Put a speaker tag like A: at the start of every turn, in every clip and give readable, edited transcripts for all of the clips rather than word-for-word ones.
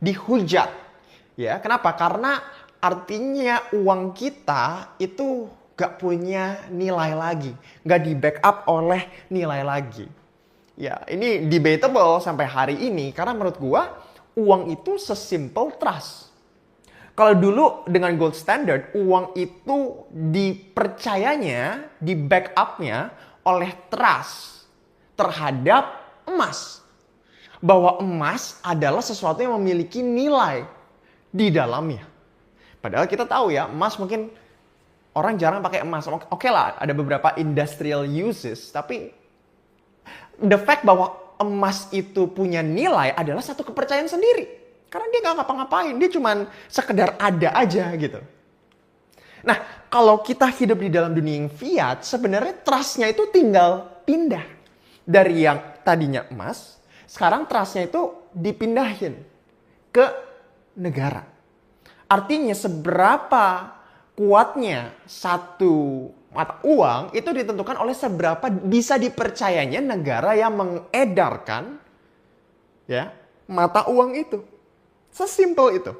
A: dihujat. Ya, kenapa? Karena artinya uang kita itu gak punya nilai lagi, gak di backup oleh nilai lagi. Ya, ini debatable sampai hari ini karena menurut gua uang itu sesimpel trust. Kalau dulu dengan gold standard, uang itu dipercayanya, di backupnya oleh trust terhadap emas. Bahwa emas adalah sesuatu yang memiliki nilai di dalamnya. Padahal kita tahu ya, emas mungkin orang jarang pakai emas. Oke lah, ada beberapa industrial uses, tapi the fact bahwa emas itu punya nilai adalah satu kepercayaan sendiri. Karena dia nggak ngapa-ngapain, dia cuman sekedar ada aja gitu. Nah, kalau kita hidup di dalam dunia yang fiat, sebenarnya trust-nya itu tinggal pindah. Dari yang tadinya emas, sekarang trust-nya itu dipindahin ke negara. Artinya seberapa kuatnya satu mata uang itu ditentukan oleh seberapa bisa dipercayanya negara yang mengedarkan ya mata uang itu. Sesimpel itu.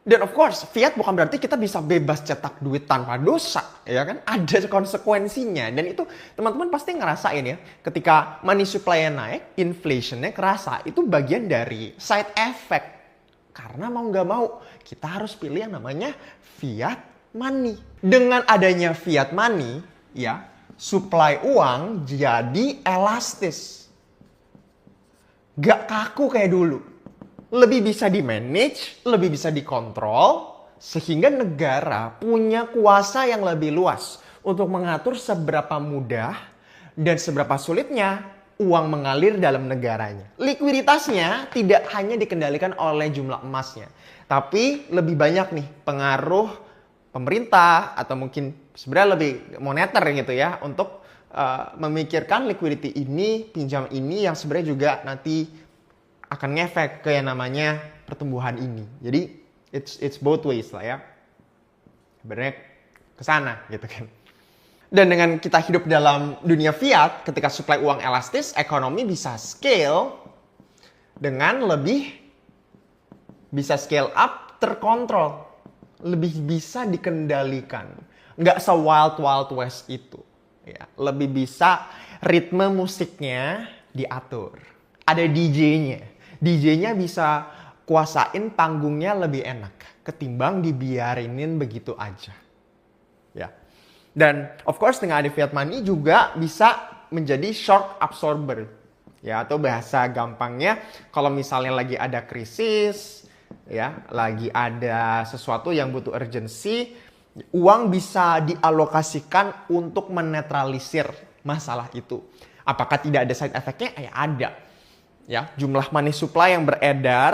A: Dan of course, fiat bukan berarti kita bisa bebas cetak duit tanpa dosa, ya kan? Ada konsekuensinya. Dan itu teman-teman pasti ngerasain ya. Ketika money supply-nya naik, inflation-nya kerasa. Itu bagian dari side effect. Karena mau nggak mau, kita harus pilih yang namanya fiat money. Dengan adanya fiat money, ya, supply uang jadi elastis. Gak kaku kayak dulu. Lebih bisa di-manage, lebih bisa dikontrol, sehingga negara punya kuasa yang lebih luas untuk mengatur seberapa mudah dan seberapa sulitnya uang mengalir dalam negaranya. Likuiditasnya tidak hanya dikendalikan oleh jumlah emasnya, tapi lebih banyak nih pengaruh pemerintah atau mungkin sebenarnya lebih moneter gitu ya untuk memikirkan liquidity ini, pinjam ini yang sebenarnya juga nanti akan ngefek ke yang namanya pertumbuhan ini. Jadi it's both ways lah ya. Sebenarnya ke sana gitu kan. Dan dengan kita hidup dalam dunia fiat, ketika supply uang elastis, ekonomi bisa scale dengan lebih bisa scale up terkontrol. Lebih bisa dikendalikan. Nggak se-wild west itu. Ya, lebih bisa ritme musiknya diatur. Ada DJ-nya. DJ-nya bisa kuasain panggungnya lebih enak ketimbang dibiarinin begitu aja. Ya. Dan of course dengan ada fiat money juga bisa menjadi shock absorber. Ya, atau bahasa gampangnya kalau misalnya lagi ada krisis, ya, lagi ada sesuatu yang butuh urgency, uang bisa dialokasikan untuk menetralisir masalah itu. Apakah tidak ada side effect-nya? Ya ada. Ya, jumlah money supply yang beredar